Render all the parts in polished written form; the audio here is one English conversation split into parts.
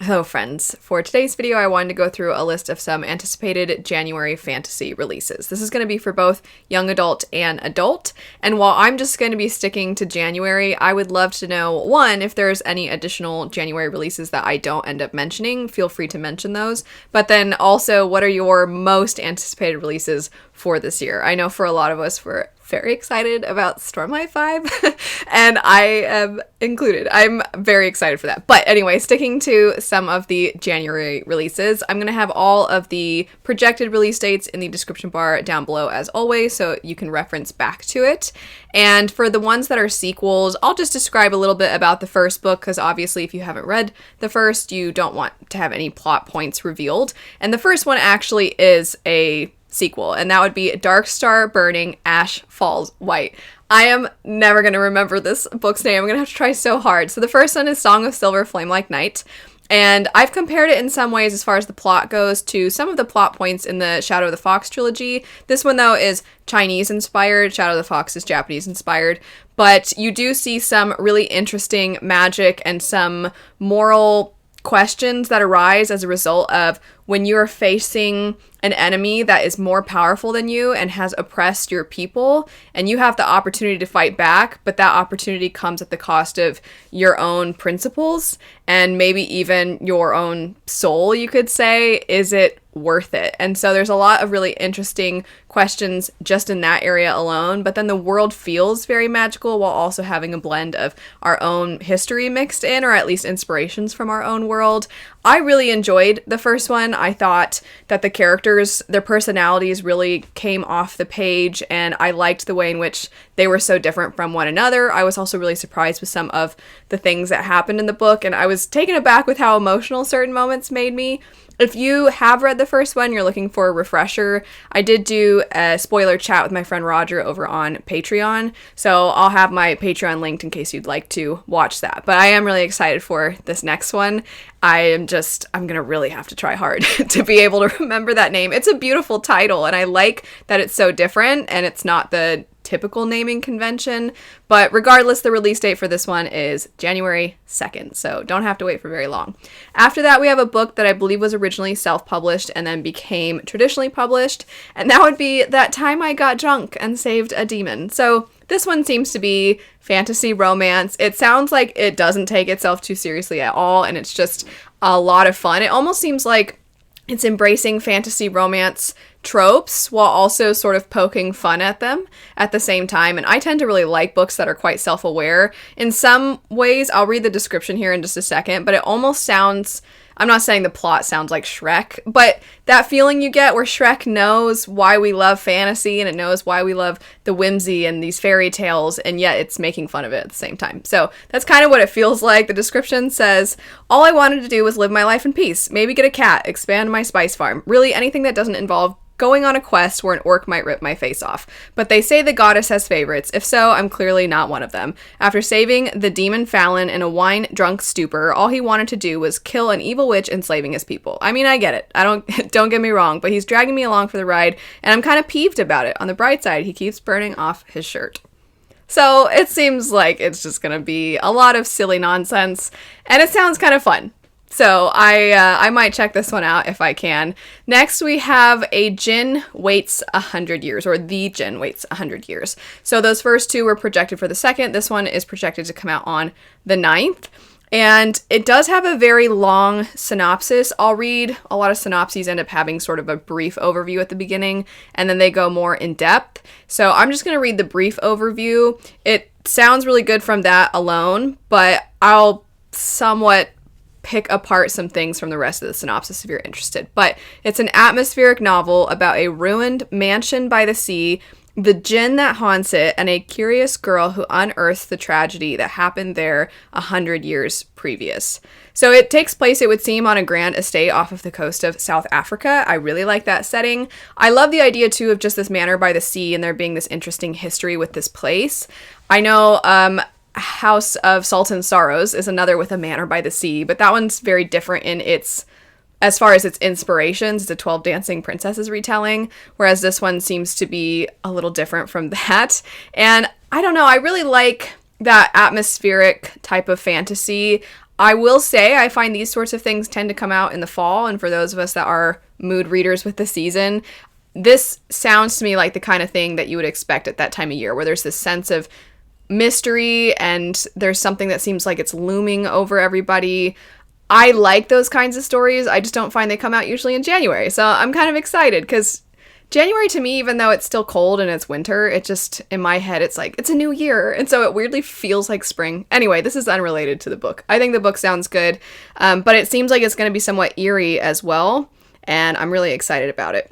Hello friends, for today's video I wanted to go through a list of some anticipated January fantasy releases. This is going to be for both young adult and adult, and while I'm just going to be sticking to January, I would love to know, one, if there's any additional January releases that I don't end up mentioning, feel free to mention those, but then also what are your most anticipated releases for this year? I know for a lot of us we're very excited about Stormlight 5 and I am included. I'm very excited for that. But anyway, sticking to some of the January releases, I'm going to have all of the projected release dates in the description bar down below as always, so you can reference back to it. And for the ones that are sequels, I'll just describe a little bit about the first book, because obviously if you haven't read the first, you don't want to have any plot points revealed. And the first one actually is a sequel, and that would be Dark Star Burning Ash Falls White. I am never going to remember this book's name. I'm going to have to try so hard. So the first one is Song of Silver Flame Like Night, and I've compared it in some ways as far as the plot goes to some of the plot points in the Shadow of the Fox trilogy. This one, though, is Chinese inspired. Shadow of the Fox is Japanese inspired. But you do see some really interesting magic and some moral questions that arise as a result of when you're facing an enemy that is more powerful than you and has oppressed your people, and you have the opportunity to fight back, but that opportunity comes at the cost of your own principles and maybe even your own soul, you could say. Is it worth it? And so there's a lot of really interesting questions just in that area alone, but then the world feels very magical while also having a blend of our own history mixed in, or at least inspirations from our own world. I really enjoyed the first one. I thought that the characters, their personalities really came off the page, and I liked the way in which they were so different from one another. I was also really surprised with some of the things that happened in the book, and I was taken aback with how emotional certain moments made me. If you have read the first one, you're looking for a refresher, I did do a spoiler chat with my friend Roger over on Patreon, so I'll have my Patreon linked in case you'd like to watch that. But I am really excited for this next one. I'm gonna really have to try hard to be able to remember that name. It's a beautiful title, and I like that it's so different, and it's not the typical naming convention, but regardless, the release date for this one is January 2nd, so don't have to wait for very long. After that, we have a book that I believe was originally self-published and then became traditionally published, and that would be That Time I Got Drunk and Saved a Demon. So this one seems to be fantasy romance. It sounds like it doesn't take itself too seriously at all, and it's just a lot of fun. It almost seems like it's embracing fantasy romance tropes while also sort of poking fun at them at the same time. And I tend to really like books that are quite self-aware. In some ways, I'll read the description here in just a second, but it almost sounds, I'm not saying the plot sounds like Shrek, but that feeling you get where Shrek knows why we love fantasy and it knows why we love the whimsy and these fairy tales, and yet it's making fun of it at the same time. So that's kind of what it feels like. The description says, all I wanted to do was live my life in peace, maybe get a cat, expand my spice farm, really anything that doesn't involve going on a quest where an orc might rip my face off. But they say the goddess has favorites. If so, I'm clearly not one of them. After saving the demon Fallon in a wine-drunk stupor, all he wanted to do was kill an evil witch enslaving his people. I mean, I get it. Don't get me wrong, but he's dragging me along for the ride, and I'm kind of peeved about it. On the bright side, he keeps burning off his shirt. So it seems like it's just gonna be a lot of silly nonsense, and it sounds kind of fun. So I might check this one out if I can. Next, we have a Jin Waits 100 Years, or The Jin Waits 100 Years. So those first two were projected for the 2nd. This one is projected to come out on the 9th. And it does have a very long synopsis. I'll read, a lot of synopses end up having sort of a brief overview at the beginning, and then they go more in depth. So I'm just going to read the brief overview. It sounds really good from that alone, but I'll somewhat pick apart some things from the rest of the synopsis if you're interested. But it's an atmospheric novel about a ruined mansion by the sea, the djinn that haunts it, and a curious girl who unearths the tragedy that happened there 100 years previous. So it takes place, it would seem, on a grand estate off of the coast of South Africa. I really like that setting. I love the idea, too, of just this manor by the sea and there being this interesting history with this place. I know House of Salt and Sorrows is another with a manor by the sea, but that one's very different in its, as far as its inspirations. It's a 12 Dancing Princesses retelling, whereas this one seems to be a little different from that. And I don't know, I really like that atmospheric type of fantasy. I will say I find these sorts of things tend to come out in the fall, and for those of us that are mood readers with the season, this sounds to me like the kind of thing that you would expect at that time of year, where there's this sense of mystery and there's something that seems like it's looming over everybody. I like those kinds of stories. I just don't find they come out usually in January. So I'm kind of excited because January to me, even though it's still cold and it's winter, it just, in my head, it's like, it's a new year. And so it weirdly feels like spring. Anyway, this is unrelated to the book. I think the book sounds good, but it seems like it's going to be somewhat eerie as well. And I'm really excited about it.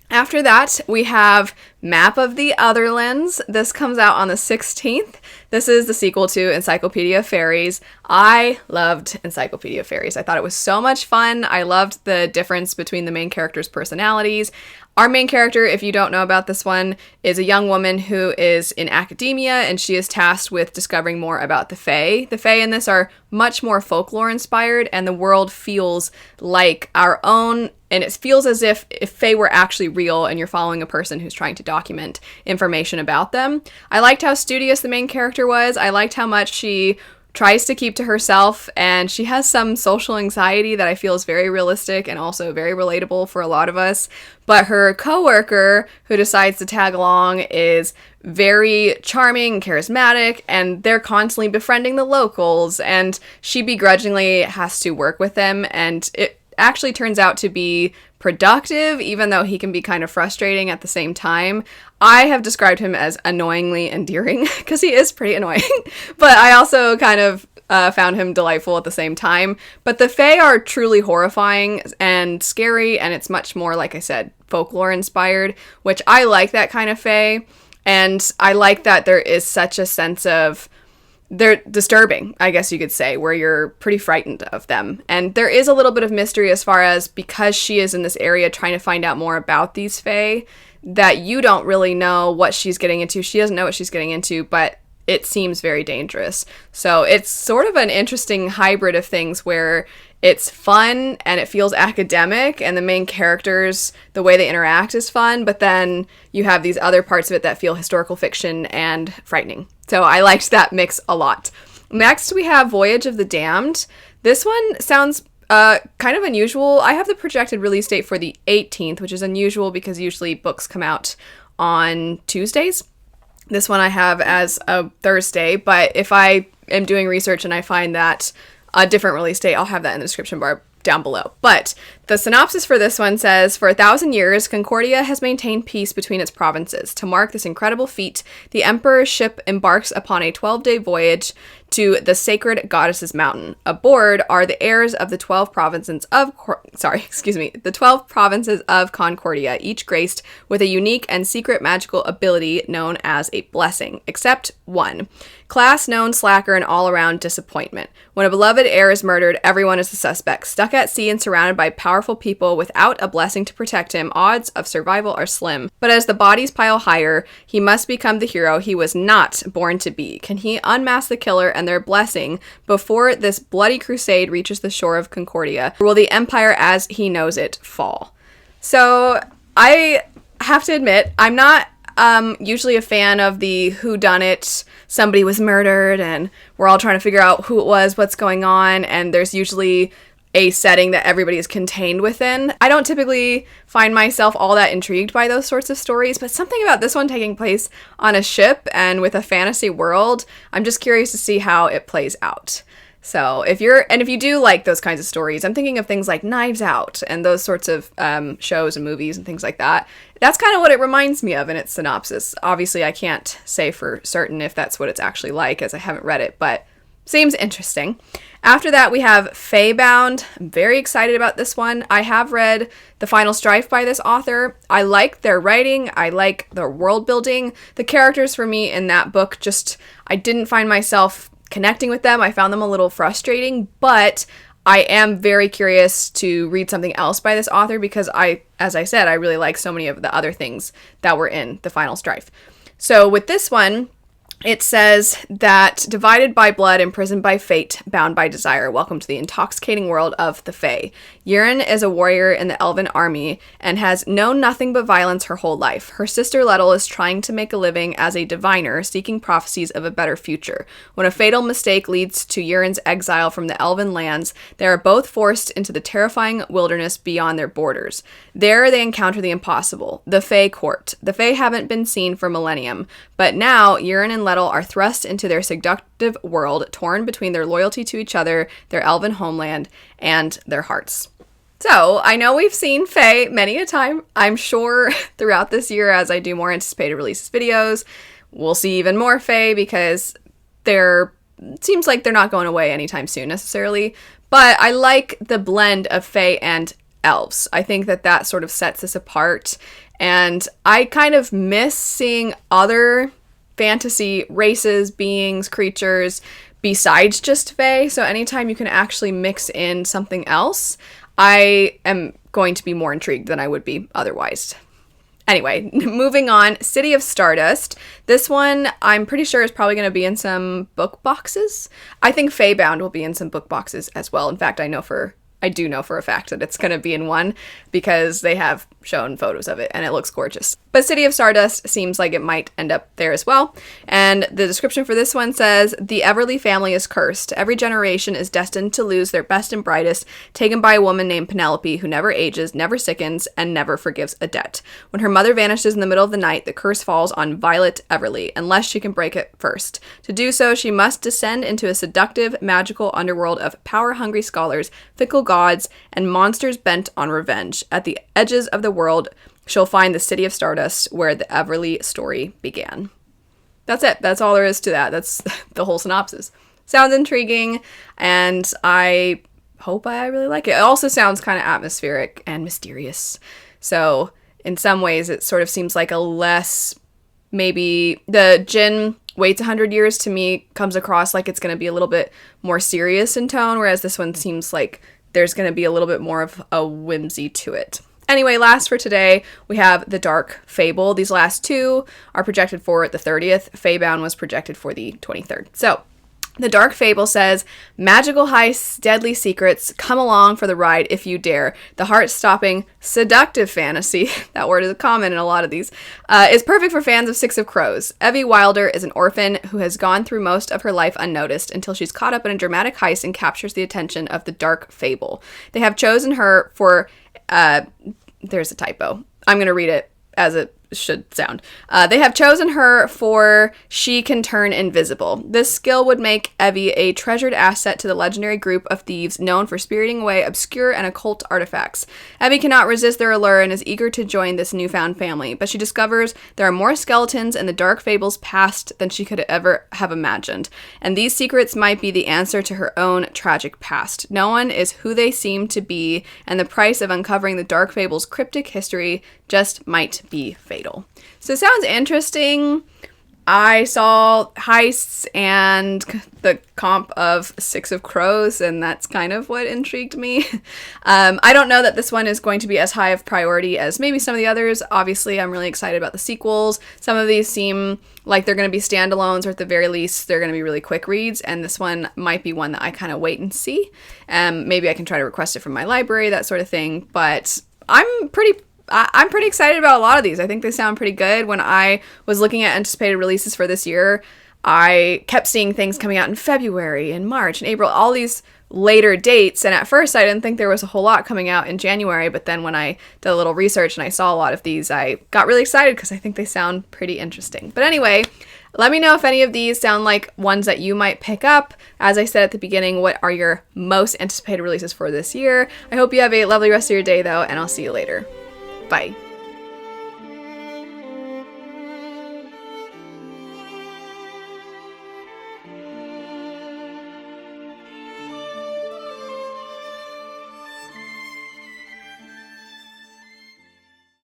After that, we have Map of the Otherlands. This comes out on the 16th. This is the sequel to Encyclopedia of Fairies. I loved Encyclopedia of Fairies. I thought it was so much fun. I loved the difference between the main characters' personalities. Our main character, if you don't know about this one, is a young woman who is in academia, and she is tasked with discovering more about the Fae. The Fae in this are much more folklore-inspired, and the world feels like our own, and it feels as if Fae were actually real, and you're following a person who's trying to document information about them. I liked how studious the main character was. I liked how much she tries to keep to herself, and she has some social anxiety that I feel is very realistic and also very relatable for a lot of us. But her coworker, who decides to tag along, is very charming and charismatic, and they're constantly befriending the locals, and she begrudgingly has to work with them, and it actually turns out to be productive, even though he can be kind of frustrating at the same time. I have described him as annoyingly endearing, because he is pretty annoying, but I also kind of found him delightful at the same time. But the Fae are truly horrifying and scary, and it's much more, like I said, folklore-inspired, which I like that kind of Fae, and I like that there is such a sense of they're disturbing, I guess you could say, where you're pretty frightened of them. And there is a little bit of mystery as far as, because she is in this area trying to find out more about these Fae, that you don't really know what she's getting into. She doesn't know what she's getting into, but it seems very dangerous. So it's sort of an interesting hybrid of things where it's fun and it feels academic, and the main characters, the way they interact is fun, but then you have these other parts of it that feel historical fiction and frightening. So I liked that mix a lot. Next, we have Voyage of the Damned. This one sounds kind of unusual. I have the projected release date for the 18th, which is unusual because usually books come out on Tuesdays. This one I have as a Thursday, but if I am doing research and I find that a different release date, I'll have that in the description bar down below. But the synopsis for this one says, for 1,000 years, Concordia has maintained peace between its provinces. To mark this incredible feat, the Emperor's ship embarks upon a 12-day voyage to the sacred goddess's mountain. Aboard are the heirs of the 12 provinces of the 12 provinces of Concordia, each graced with a unique and secret magical ability known as a blessing, except one. Class known slacker and all-around disappointment. When a beloved heir is murdered, everyone is the suspect. Stuck at sea and surrounded by powerful people without a blessing to protect him, odds of survival are slim. But as the bodies pile higher, he must become the hero he was not born to be. Can he unmask the killer and their blessing before this bloody crusade reaches the shore of Concordia? Or will the empire as he knows it fall? So I have to admit, I'm not usually a fan of the whodunit, somebody was murdered and we're all trying to figure out who it was, what's going on, and there's usually a setting that everybody is contained within. I don't typically find myself all that intrigued by those sorts of stories, but something about this one taking place on a ship and with a fantasy world, I'm just curious to see how it plays out. So if you do like those kinds of stories, I'm thinking of things like Knives Out and those sorts of shows and movies and things like that. That's kind of what it reminds me of in its synopsis. Obviously, I can't say for certain if that's what it's actually like, as I haven't read it, but seems interesting. After that, we have Faebound. I'm very excited about this one. I have read The Final Strife by this author. I like their writing. I like their world building. The characters for me in that book I didn't find myself connecting with them. I found them a little frustrating, but I am very curious to read something else by this author because as I said, I really like so many of the other things that were in The Final Strife. So with this one, It says that divided by blood, imprisoned by fate, bound by desire, welcome to the intoxicating world of the Fae. Yrinn is a warrior in the elven army and has known nothing but violence her whole life. Her sister Lettel is trying to make a living as a diviner, seeking prophecies of a better future. When a fatal mistake leads to Yrinn's exile from the elven lands, they are both forced into the terrifying wilderness beyond their borders. There they encounter the impossible, the Fae court. The Fae haven't been seen for millennium, but now Yrinn and Lettel are thrust into their seductive world, torn between their loyalty to each other, their elven homeland, and their hearts. So, I know we've seen Fae many a time. I'm sure throughout this year, as I do more anticipated releases videos, we'll see even more Fae because seems like they're not going away anytime soon necessarily. But I like the blend of Fae and elves. I think that sort of sets this apart. And I kind of miss seeing other fantasy races, beings, creatures besides just Fae. So anytime you can actually mix in something else, I am going to be more intrigued than I would be otherwise. Anyway, moving on, City of Stardust. This one, I'm pretty sure is probably going to be in some book boxes. I think Faebound will be in some book boxes as well. In fact, I do know for a fact that it's going to be in one because they have shown photos of it and it looks gorgeous. But City of Stardust seems like it might end up there as well. And the description for this one says, the Everly family is cursed. Every generation is destined to lose their best and brightest, taken by a woman named Penelope who never ages, never sickens, and never forgives a debt. When her mother vanishes in the middle of the night, the curse falls on Violet Everly, unless she can break it first. To do so, she must descend into a seductive, magical underworld of power-hungry scholars, fickle gods, and monsters bent on revenge. At the edges of the world, she'll find the City of Stardust, where the Everly story began. That's it. That's all there is to that. That's the whole synopsis. Sounds intriguing, and I hope I really like it. It also sounds kind of atmospheric and mysterious. So, in some ways, it sort of seems like a less, maybe the Jin Waits 100 years to me comes across like it's going to be a little bit more serious in tone, whereas this one seems like there's going to be a little bit more of a whimsy to it. Anyway, last for today, we have the Dark Fable. These last two are projected for the 30th. Faebound was projected for the 23rd. So, the Dark Fable says, magical heists, deadly secrets, come along for the ride if you dare. The heart-stopping, seductive fantasy, that word is common in a lot of these, is perfect for fans of Six of Crows. Evie Wilder is an orphan who has gone through most of her life unnoticed until she's caught up in a dramatic heist and captures the attention of the Dark Fable. They have chosen her for... there's a typo. I'm going to read it as it should sound. They have chosen her for she can turn invisible. This skill would make Evie a treasured asset to the legendary group of thieves known for spiriting away obscure and occult artifacts. Evie cannot resist their allure and is eager to join this newfound family, but she discovers there are more skeletons in the Dark Fable's past than she could ever have imagined, and these secrets might be the answer to her own tragic past. No one is who they seem to be, and the price of uncovering the Dark Fable's cryptic history just might be fatal. So it sounds interesting. I saw heists and the comp of Six of Crows, and that's kind of what intrigued me. I don't know that this one is going to be as high of priority as maybe some of the others. Obviously, I'm really excited about the sequels. Some of these seem like they're going to be standalones, or at the very least, they're going to be really quick reads, and this one might be one that I kind of wait and see. Maybe I can try to request it from my library, that sort of thing, but I'm pretty excited about a lot of these. I think they sound pretty good. When I was looking at anticipated releases for this year, I kept seeing things coming out in February and March and April, all these later dates. And at first, I didn't think there was a whole lot coming out in January. But then when I did a little research and I saw a lot of these, I got really excited because I think they sound pretty interesting. But anyway, let me know if any of these sound like ones that you might pick up. As I said at the beginning, what are your most anticipated releases for this year? I hope you have a lovely rest of your day, though, and I'll see you later. Bye.